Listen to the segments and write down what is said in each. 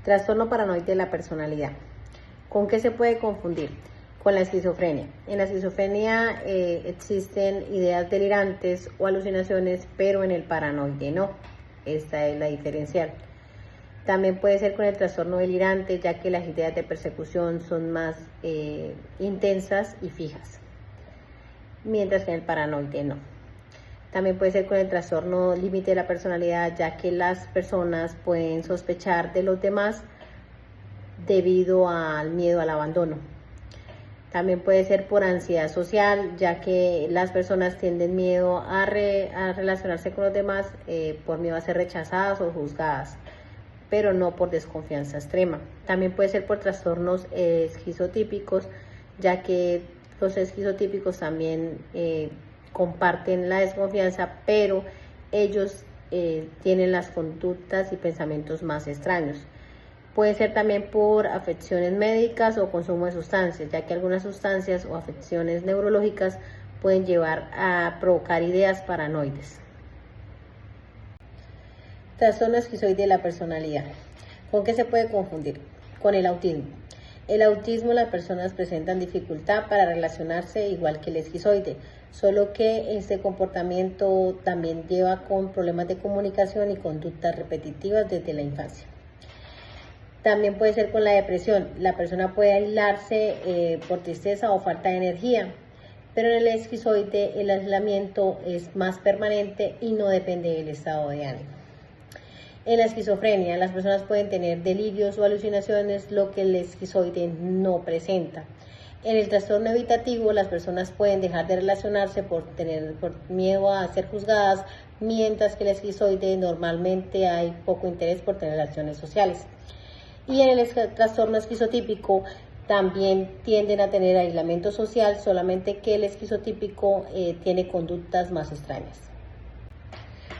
Trastorno paranoide de la personalidad. ¿Con qué se puede confundir? Con la esquizofrenia. En la esquizofrenia existen ideas delirantes o alucinaciones, pero en el paranoide no. Esta es la diferencial. También puede ser con el trastorno delirante, ya que las ideas de persecución son más intensas y fijas, mientras que en el paranoide no. También puede ser con el trastorno límite de la personalidad, ya que las personas pueden sospechar de los demás debido al miedo al abandono. También puede ser por ansiedad social, ya que las personas tienden miedo a relacionarse con los demás por miedo a ser rechazadas o juzgadas, pero no por desconfianza extrema. También puede ser por trastornos esquizotípicos, ya que los esquizotípicos también comparten la desconfianza, pero ellos tienen las conductas y pensamientos más extraños. Puede ser también por afecciones médicas o consumo de sustancias, ya que algunas sustancias o afecciones neurológicas pueden llevar a provocar ideas paranoides. Trastorno esquizoide de la personalidad. ¿Con qué se puede confundir? Con el autismo. El autismo, las personas presentan dificultad para relacionarse igual que el esquizoide, solo que este comportamiento también lleva con problemas de comunicación y conductas repetitivas desde la infancia. También puede ser con la depresión. La persona puede aislarse por tristeza o falta de energía, pero en el esquizoide el aislamiento es más permanente y no depende del estado de ánimo. En la esquizofrenia, las personas pueden tener delirios o alucinaciones, lo que el esquizoide no presenta. En el trastorno evitativo, las personas pueden dejar de relacionarse por miedo a ser juzgadas, mientras que el esquizoide normalmente hay poco interés por tener relaciones sociales. Y en el trastorno esquizotípico también tienden a tener aislamiento social, solamente que el esquizotípico tiene conductas más extrañas.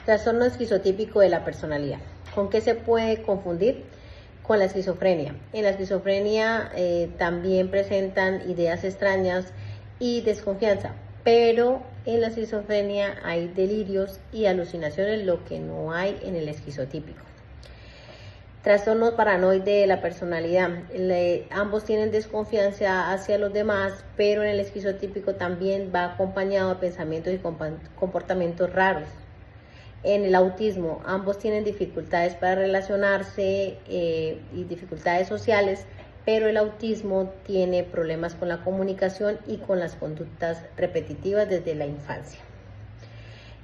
Trastorno esquizotípico de la personalidad. ¿Con qué se puede confundir? Con la esquizofrenia. En la esquizofrenia también presentan ideas extrañas y desconfianza, pero en la esquizofrenia hay delirios y alucinaciones, lo que no hay en el esquizotípico. Trastorno paranoide de la personalidad. Ambos tienen desconfianza hacia los demás, pero en el esquizotípico también va acompañado de pensamientos y comportamientos raros. En el autismo, ambos tienen dificultades para relacionarse y dificultades sociales, pero el autismo tiene problemas con la comunicación y con las conductas repetitivas desde la infancia.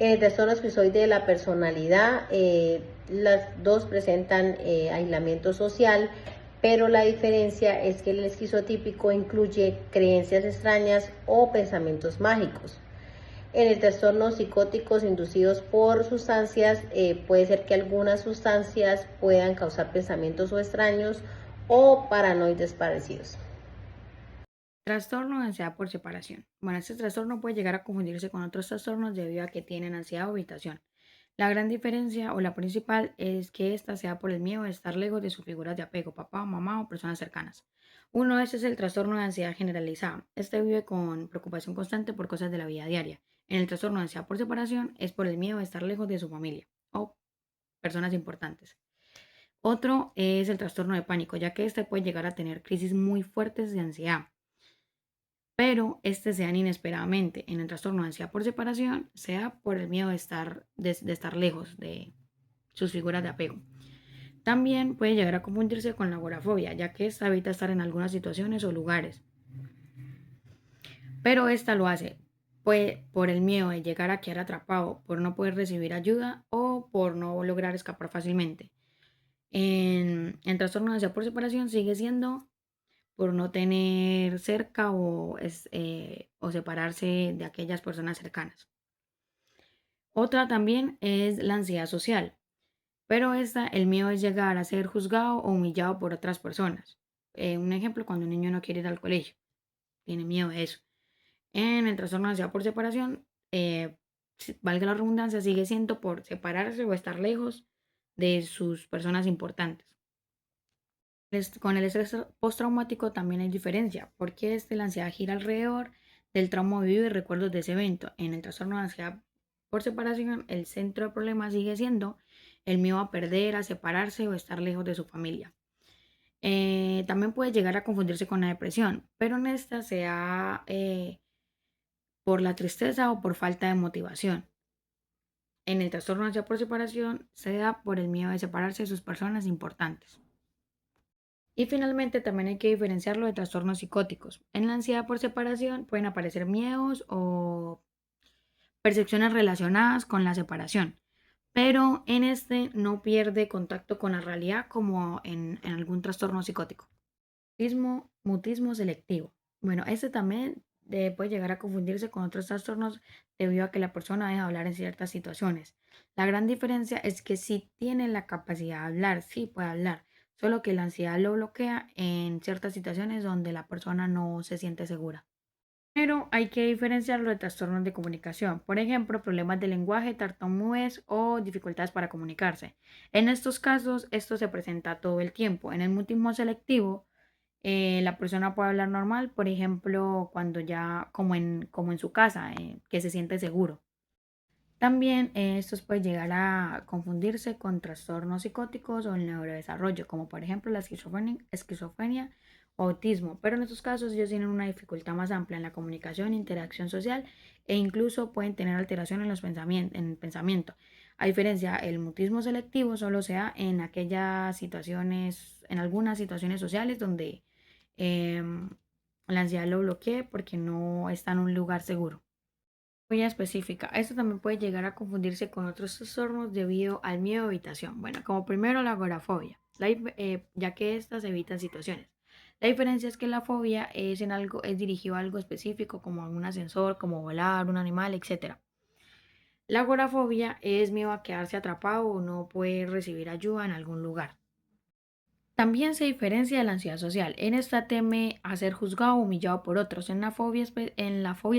En el trastorno esquizoide de la personalidad, las dos presentan aislamiento social, pero la diferencia es que el esquizotípico incluye creencias extrañas o pensamientos mágicos. En el trastorno psicóticos inducidos por sustancias, puede ser que algunas sustancias puedan causar pensamientos o extraños o paranoides parecidos. Trastorno de ansiedad por separación. Bueno, este trastorno puede llegar a confundirse con otros trastornos debido a que tienen ansiedad o evitación. La gran diferencia o la principal es que esta sea por el miedo de estar lejos de sus figuras de apego, papá, mamá o personas cercanas. Uno de estos es el trastorno de ansiedad generalizada. Este vive con preocupación constante por cosas de la vida diaria. En el trastorno de ansiedad por separación es por el miedo de estar lejos de su familia o personas importantes. Otro es el trastorno de pánico, ya que este puede llegar a tener crisis muy fuertes de ansiedad, pero este se dan inesperadamente. En el trastorno de ansiedad por separación, sea por el miedo de estar lejos de sus figuras de apego. También puede llegar a confundirse con la agorafobia, ya que esta evita estar en algunas situaciones o lugares, pero esta lo hace por el miedo de llegar a quedar atrapado, por no poder recibir ayuda o por no lograr escapar fácilmente. En trastorno de ansiedad por separación sigue siendo por no tener cerca o separarse de aquellas personas cercanas. Otra también es la ansiedad social, pero el miedo es llegar a ser juzgado o humillado por otras personas. Un ejemplo, cuando un niño no quiere ir al colegio, tiene miedo de eso. En el trastorno de ansiedad por separación, valga la redundancia, sigue siendo por separarse o estar lejos de sus personas importantes. Con el estrés postraumático también hay diferencia, porque la ansiedad gira alrededor del trauma vivido y recuerdos de ese evento. En el trastorno de ansiedad por separación, el centro del problema sigue siendo el miedo a perder, a separarse o estar lejos de su familia. También puede llegar a confundirse con la depresión, pero en esta sea por la tristeza o por falta de motivación. En el trastorno de ansiedad por separación se da por el miedo de separarse de sus personas importantes. Y finalmente también hay que diferenciarlo de trastornos psicóticos. En la ansiedad por separación pueden aparecer miedos o percepciones relacionadas con la separación, pero en este no pierde contacto con la realidad como en algún trastorno psicótico. Mutismo selectivo. Bueno, este también puede llegar a confundirse con otros trastornos debido a que la persona deja de hablar en ciertas situaciones. La gran diferencia es que sí tiene la capacidad de hablar, sí puede hablar, solo que la ansiedad lo bloquea en ciertas situaciones donde la persona no se siente segura. Pero hay que diferenciarlo de trastornos de comunicación, por ejemplo, problemas de lenguaje, tartamudez o dificultades para comunicarse. En estos casos, esto se presenta todo el tiempo. En el mutismo selectivo, la persona puede hablar normal, por ejemplo, cuando ya, como en su casa, que se siente seguro. También estos pueden llegar a confundirse con trastornos psicóticos o el neurodesarrollo, como por ejemplo la esquizofrenia o autismo, pero en estos casos ellos tienen una dificultad más amplia en la comunicación, interacción social e incluso pueden tener alteración en en el pensamiento. A diferencia, el mutismo selectivo solo se da en aquellas situaciones, en algunas situaciones sociales donde em, la ansiedad lo bloquee porque no está en un lugar seguro. Muy específica. Esto también puede llegar a confundirse con otros trastornos debido al miedo a evitación. Bueno, como primero la agorafobia, ya que estas evitan situaciones. La diferencia es que la fobia es dirigido a algo específico, como a un ascensor, como volar, un animal, etcétera. La agorafobia es miedo a quedarse atrapado o no poder recibir ayuda en algún lugar. También se diferencia de la ansiedad social. En esta teme a ser juzgado o humillado por otros. En la fobia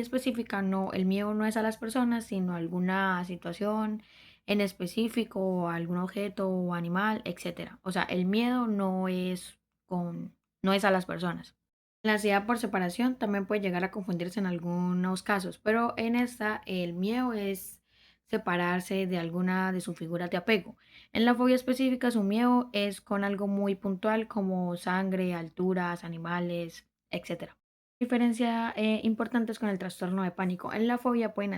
específica, no, el miedo no es a las personas, sino a alguna situación en específico, o a algún objeto o animal, etcétera. O sea, el miedo no es a las personas. La ansiedad por separación también puede llegar a confundirse en algunos casos, pero en esta el miedo es separarse de alguna de sus figuras de apego. En la fobia específica su miedo es con algo muy puntual como sangre, alturas, animales, etcétera. Diferencia importantes con el trastorno de pánico. En la fobia pueden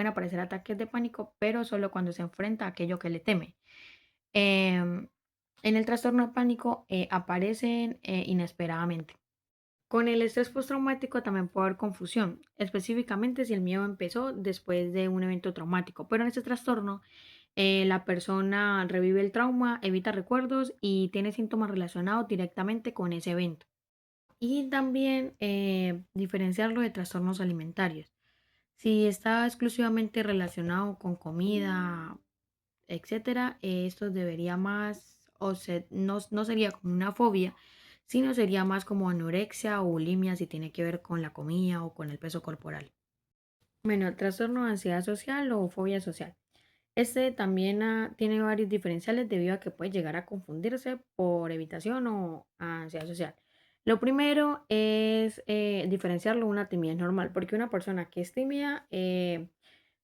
aparecer ataques de pánico, pero solo cuando se enfrenta a aquello que le teme. Em, en el trastorno de pánico aparecen inesperadamente. Con el estrés postraumático también puede haber confusión, específicamente si el miedo empezó después de un evento traumático, pero en este trastorno la persona revive el trauma, evita recuerdos y tiene síntomas relacionados directamente con ese evento. Y también diferenciarlo de trastornos alimentarios. Si está exclusivamente relacionado con comida, etcétera, esto debería más, no sería como una fobia, sino sería más como anorexia o bulimia si tiene que ver con la comida o con el peso corporal. Bueno, trastorno de ansiedad social o fobia social. Este también tiene varios diferenciales debido a que puede llegar a confundirse por evitación o ansiedad social. Lo primero es diferenciarlo de una timidez normal, porque una persona que es tímida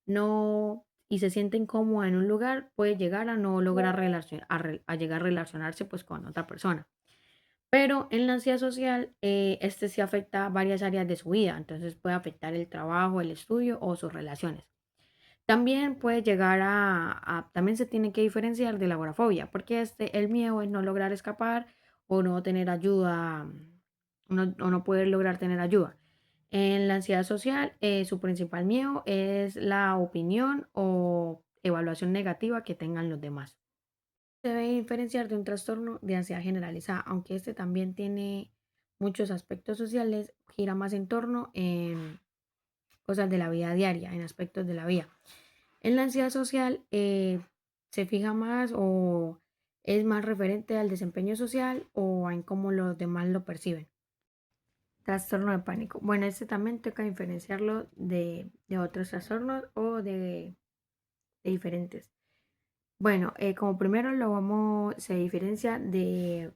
no y se siente incómoda en un lugar puede llegar a no lograr a llegar a relacionarse pues con otra persona. Pero en la ansiedad social, este sí afecta varias áreas de su vida, entonces puede afectar el trabajo, el estudio o sus relaciones. También puede llegar también se tiene que diferenciar de la agorafobia, porque el miedo es no lograr escapar o no tener ayuda, o no poder lograr tener ayuda. En la ansiedad social, su principal miedo es la opinión o evaluación negativa que tengan los demás. Se debe diferenciar de un trastorno de ansiedad generalizada, aunque este también tiene muchos aspectos sociales, gira más en torno en cosas de la vida diaria, en aspectos de la vida. En la ansiedad social se fija más o es más referente al desempeño social o en cómo los demás lo perciben. Trastorno de pánico. Bueno, este también toca diferenciarlo de otros trastornos o de diferentes. Bueno, como primero se diferencia de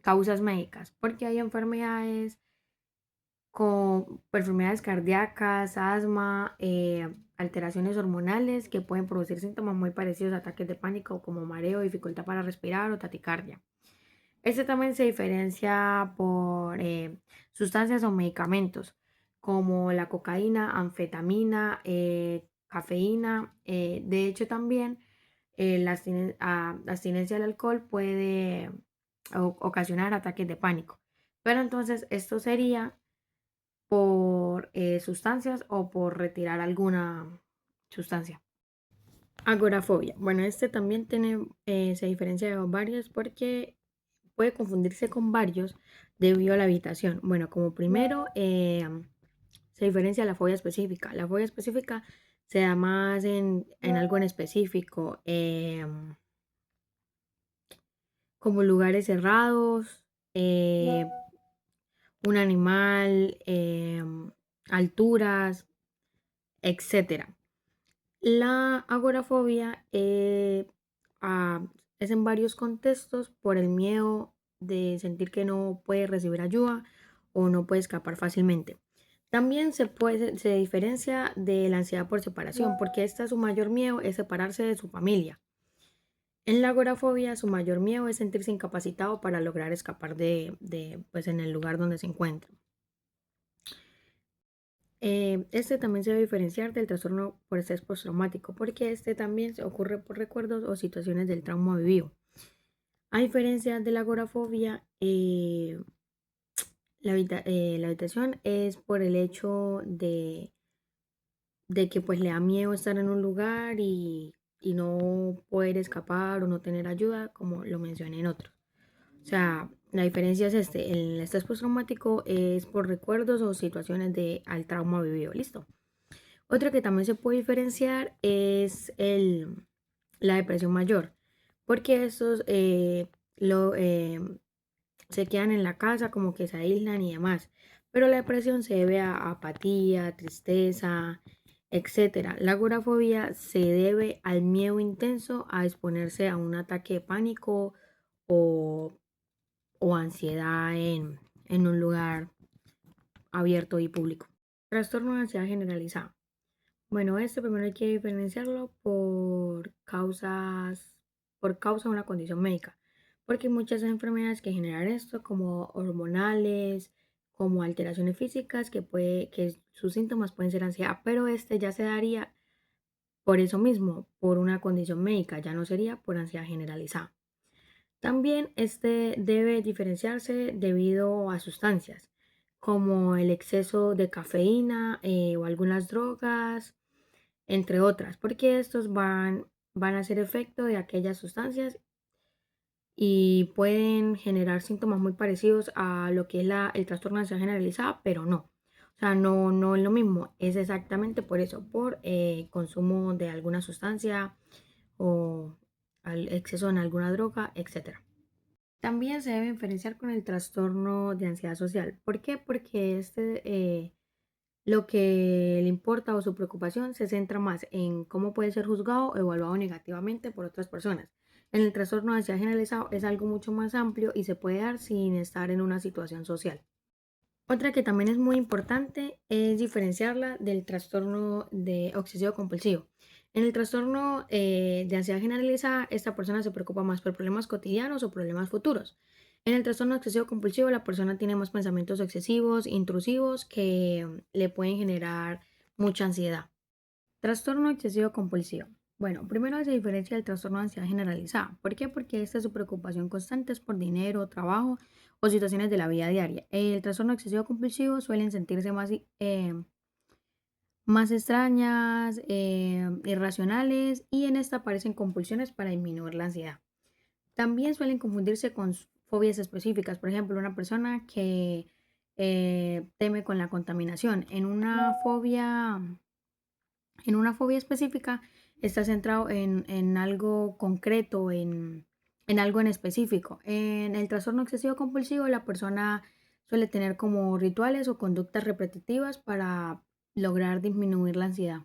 causas médicas, porque hay enfermedades cardíacas, asma, alteraciones hormonales que pueden producir síntomas muy parecidos a ataques de pánico como mareo, dificultad para respirar o taquicardia. Este también se diferencia por sustancias o medicamentos como la cocaína, anfetamina, cafeína. De hecho, también la abstinencia al alcohol puede ocasionar ataques de pánico. Pero entonces esto sería por sustancias o por retirar alguna sustancia. Agorafobia. Bueno, este también se diferencia de varios porque puede confundirse con varios debido a la habitación. Bueno, como primero se diferencia la fobia específica. La fobia específica se da más en algo en específico, como lugares cerrados, eh, un animal, alturas, etcétera. La agorafobia ah, es en varios contextos por el miedo de sentir que no puede recibir ayuda o no puede escapar fácilmente. También se diferencia de la ansiedad por separación, porque esta su mayor miedo es separarse de su familia. En la agorafobia, su mayor miedo es sentirse incapacitado para lograr escapar pues, en el lugar donde se encuentra. Este también se debe diferenciar del trastorno por estrés postraumático, porque este también se ocurre por recuerdos o situaciones del trauma vivido. A diferencia de la agorafobia, la habitación es por el hecho de que pues le da miedo estar en un lugar y no poder escapar o no tener ayuda, como lo mencioné en otros. O sea, la diferencia es el estrés postraumático es por recuerdos o situaciones al trauma vivido, ¿listo? Otra que también se puede diferenciar es la depresión mayor, porque estos se quedan en la casa, como que se aíslan y demás. Pero la depresión se debe a apatía, tristeza, etcétera. La agorafobia se debe al miedo intenso a exponerse a un ataque de pánico o, o ansiedad en un lugar abierto y público. Trastorno de ansiedad generalizada. Bueno, este primero hay que diferenciarlo por causa de una condición médica, porque hay muchas enfermedades que generan esto, como hormonales, como alteraciones físicas, que sus síntomas pueden ser ansiedad, pero este ya se daría por eso mismo, por una condición médica, ya no sería por ansiedad generalizada. También este debe diferenciarse debido a sustancias, como el exceso de cafeína o algunas drogas entre otras, porque estos van a ser efecto de aquellas sustancias y pueden generar síntomas muy parecidos a lo que es el trastorno de ansiedad generalizada, pero no. O sea, no es lo mismo, es exactamente por eso, por consumo de alguna sustancia o al exceso en alguna droga, etcétera. También se debe diferenciar con el trastorno de ansiedad social. ¿Por qué? Porque lo que le importa o su preocupación se centra más en cómo puede ser juzgado o evaluado negativamente por otras personas. En el trastorno de ansiedad generalizado es algo mucho más amplio y se puede dar sin estar en una situación social. Otra que también es muy importante es diferenciarla del trastorno de obsesivo compulsivo. En el trastorno de ansiedad generalizada, esta persona se preocupa más por problemas cotidianos o problemas futuros. En el trastorno obsesivo compulsivo, la persona tiene más pensamientos excesivos, intrusivos, que le pueden generar mucha ansiedad. Trastorno excesivo compulsivo. Bueno, primero se diferencia del trastorno de ansiedad generalizada. ¿Por qué? Porque esta su preocupación constante es por dinero, trabajo o situaciones de la vida diaria. El trastorno excesivo compulsivo suelen sentirse más extrañas, irracionales y en esta aparecen compulsiones para disminuir la ansiedad. También suelen confundirse con fobias específicas. Por ejemplo, una persona que teme con la contaminación. En una fobia específica está centrado en algo concreto, en algo en específico. En el trastorno excesivo compulsivo, la persona suele tener como rituales o conductas repetitivas para lograr disminuir la ansiedad.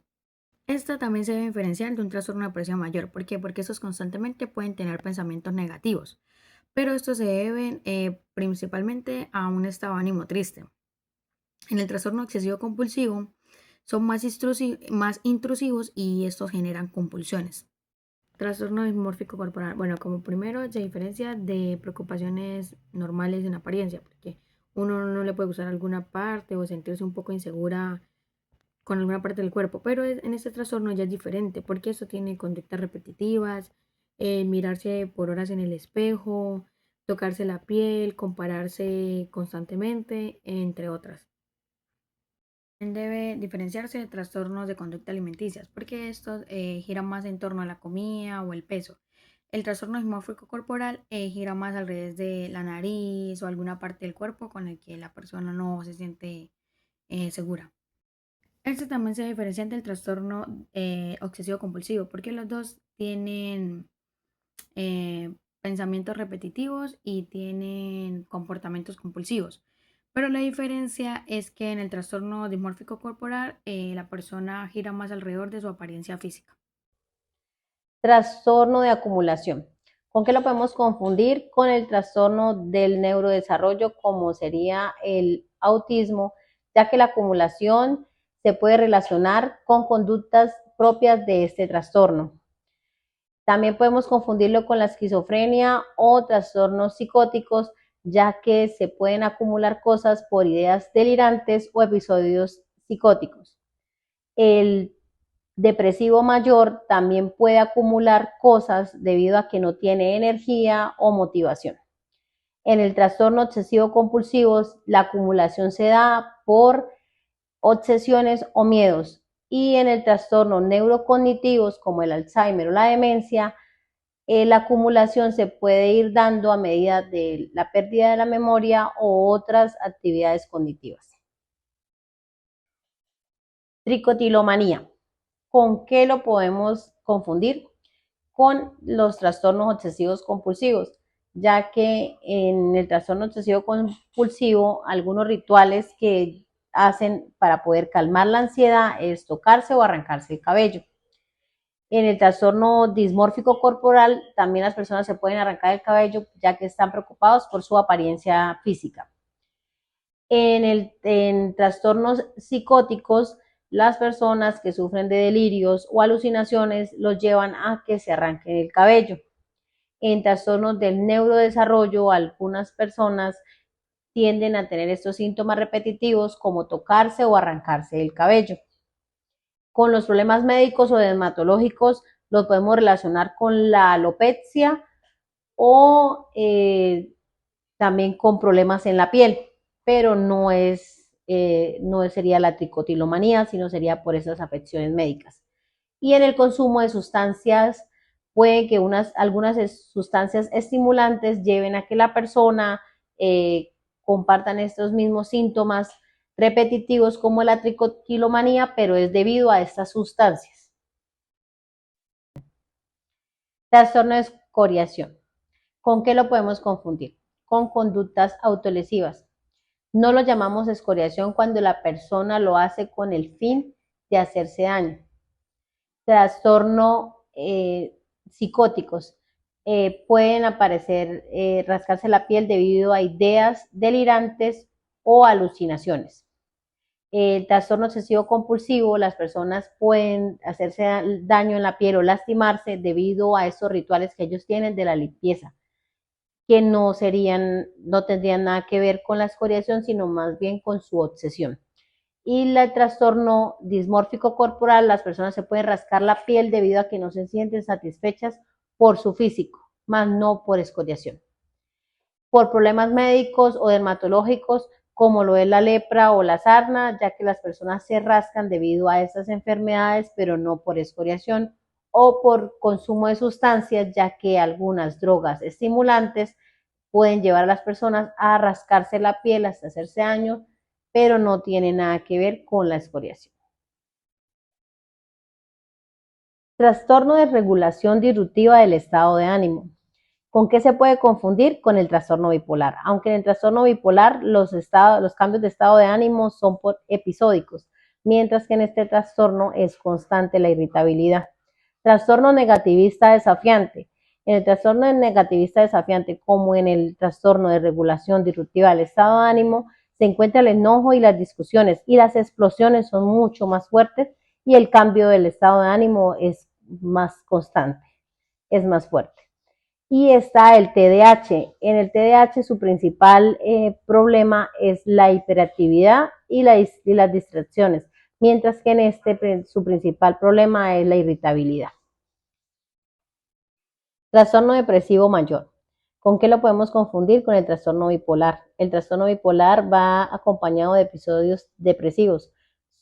Esta también se debe diferenciar de un trastorno de depresión mayor. ¿Por qué? Porque estos constantemente pueden tener pensamientos negativos, pero estos se deben principalmente a un estado de ánimo triste. En el trastorno excesivo compulsivo son más intrusivos y estos generan compulsiones. Trastorno dismórfico corporal. Bueno, como primero se diferencia de preocupaciones normales en apariencia, porque uno no le puede gustar alguna parte o sentirse un poco insegura con alguna parte del cuerpo, pero en este trastorno ya es diferente, porque esto tiene conductas repetitivas, mirarse por horas en el espejo, tocarse la piel, compararse constantemente, entre otras. Debe diferenciarse de trastornos de conducta alimenticias, porque estos giran más en torno a la comida o el peso. El trastorno dismórfico corporal gira más alrededor de la nariz o alguna parte del cuerpo con el que la persona no se siente segura. Este también se diferencia del trastorno obsesivo compulsivo, porque los dos tienen eh, pensamientos repetitivos y tienen comportamientos compulsivos. Pero la diferencia es que en el trastorno dismórfico corporal la persona gira más alrededor de su apariencia física. Trastorno de acumulación. ¿Con qué lo podemos confundir? Con el trastorno del neurodesarrollo, como sería el autismo, ya que la acumulación se puede relacionar con conductas propias de este trastorno. También podemos confundirlo con la esquizofrenia o trastornos psicóticos, ya que se pueden acumular cosas por ideas delirantes o episodios psicóticos. El depresivo mayor también puede acumular cosas debido a que no tiene energía o motivación. En el trastorno obsesivo compulsivo, la acumulación se da por obsesiones o miedos. Y en el trastorno neurocognitivos, como el Alzheimer o la demencia, la acumulación se puede ir dando a medida de la pérdida de la memoria o otras actividades cognitivas. Tricotilomanía. ¿Con qué lo podemos confundir? Con los trastornos obsesivos compulsivos, ya que en el trastorno obsesivo compulsivo algunos rituales que hacen para poder calmar la ansiedad es tocarse o arrancarse el cabello. En el trastorno dismórfico corporal también las personas se pueden arrancar el cabello ya que están preocupados por su apariencia física. En trastornos psicóticos, las personas que sufren de delirios o alucinaciones los llevan a que se arranquen el cabello. En trastornos del neurodesarrollo, algunas personas tienden a tener estos síntomas repetitivos como tocarse o arrancarse el cabello. Con los problemas médicos o dermatológicos los podemos relacionar con la alopecia o también con problemas en la piel, pero no sería la tricotilomanía, sino sería por esas afecciones médicas. Y en el consumo de sustancias, puede que algunas sustancias estimulantes lleven a que la persona compartan estos mismos síntomas repetitivos como la tricotilomanía, pero es debido a estas sustancias. Trastorno de escoriación. ¿Con qué lo podemos confundir? Con conductas autolesivas. No lo llamamos escoriación cuando la persona lo hace con el fin de hacerse daño. Trastorno psicóticos. Pueden aparecer, rascarse la piel debido a ideas delirantes o alucinaciones. El trastorno obsesivo compulsivo, las personas pueden hacerse daño en la piel o lastimarse debido a esos rituales que ellos tienen de la limpieza, que no tendrían nada que ver con la escoriación, sino más bien con su obsesión. Y el trastorno dismórfico corporal, las personas se pueden rascar la piel debido a que no se sienten satisfechas por su físico, más no por escoriación. Por problemas médicos o dermatológicos, como lo es la lepra o la sarna, ya que las personas se rascan debido a estas enfermedades, pero no por escoriación, o por consumo de sustancias, ya que algunas drogas estimulantes pueden llevar a las personas a rascarse la piel hasta hacerse daño, pero no tiene nada que ver con la escoriación. Trastorno de regulación disruptiva del estado de ánimo. ¿Con qué se puede confundir? Con el trastorno bipolar. Aunque en el trastorno bipolar los cambios de estado de ánimo son episódicos, mientras que en este trastorno es constante la irritabilidad. Trastorno negativista desafiante. En el trastorno negativista desafiante, como en el trastorno de regulación disruptiva del estado de ánimo, se encuentra el enojo y las discusiones, y las explosiones son mucho más fuertes y el cambio del estado de ánimo es más constante. es más fuerte. Y está el TDAH. En el TDAH su principal problema es la hiperactividad y las distracciones, mientras que en este su principal problema es la irritabilidad. Trastorno depresivo mayor. ¿Con qué lo podemos confundir? Con el trastorno bipolar. El trastorno bipolar va acompañado de episodios depresivos,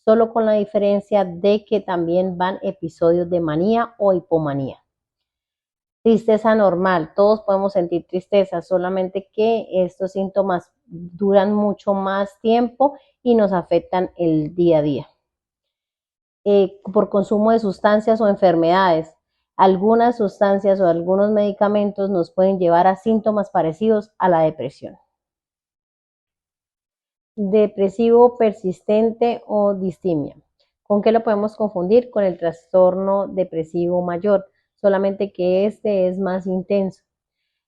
solo con la diferencia de que también van episodios de manía o hipomanía. Tristeza normal, todos podemos sentir tristeza, solamente que estos síntomas duran mucho más tiempo y nos afectan el día a día. Por consumo de sustancias o enfermedades, algunas sustancias o algunos medicamentos nos pueden llevar a síntomas parecidos a la depresión. Depresivo persistente o distimia. ¿Con qué lo podemos confundir? Con el trastorno depresivo mayor, solamente que este es más intenso.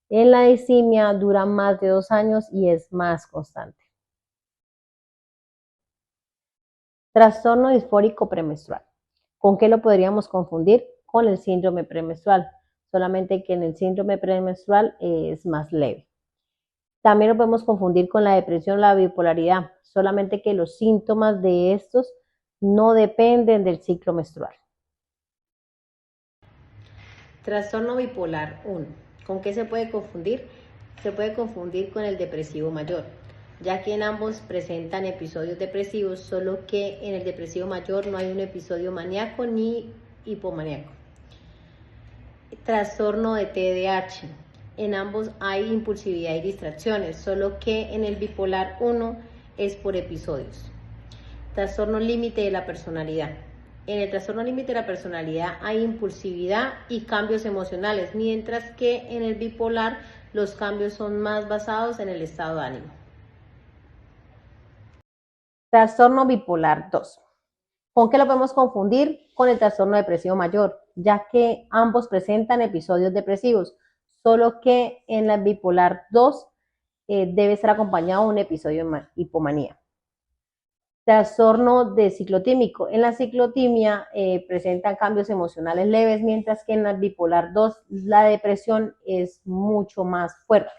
En la distimia dura más de 2 años y es más constante. Trastorno disfórico premenstrual. ¿Con qué lo podríamos confundir? Con el síndrome premenstrual, solamente que en el síndrome premenstrual es más leve. También lo podemos confundir con la depresión o la bipolaridad, solamente que los síntomas de estos no dependen del ciclo menstrual. Trastorno bipolar 1. ¿Con qué se puede confundir? Se puede confundir con el depresivo mayor, ya que en ambos presentan episodios depresivos, solo que en el depresivo mayor no hay un episodio maníaco ni hipomaníaco. Trastorno de TDAH. En ambos hay impulsividad y distracciones, solo que en el bipolar 1 es por episodios. Trastorno límite de la personalidad. En el trastorno límite de la personalidad hay impulsividad y cambios emocionales, mientras que en el bipolar los cambios son más basados en el estado de ánimo. Trastorno bipolar 2. ¿Con qué lo podemos confundir? Con el trastorno depresivo mayor, ya que ambos presentan episodios depresivos, solo que en la bipolar 2 debe estar acompañado de un episodio de hipomanía. Trastorno de ciclotímico. En la ciclotimia presentan cambios emocionales leves, mientras que en la bipolar 2 la depresión es mucho más fuerte.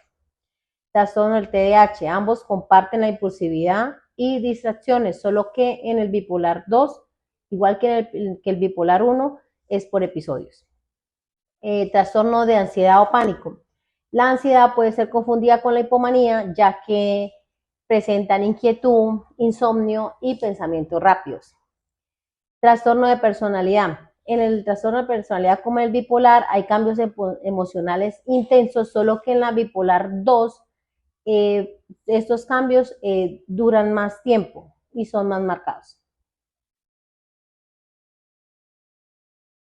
Trastorno del TDAH. Ambos comparten la impulsividad y distracciones, solo que en el bipolar 2, igual que el bipolar 1, es por episodios. Trastorno de ansiedad o pánico. La ansiedad puede ser confundida con la hipomanía, ya que presentan inquietud, insomnio y pensamientos rápidos. Trastorno de personalidad. En el trastorno de personalidad como el bipolar hay cambios emocionales intensos, solo que en la bipolar 2 estos cambios duran más tiempo y son más marcados.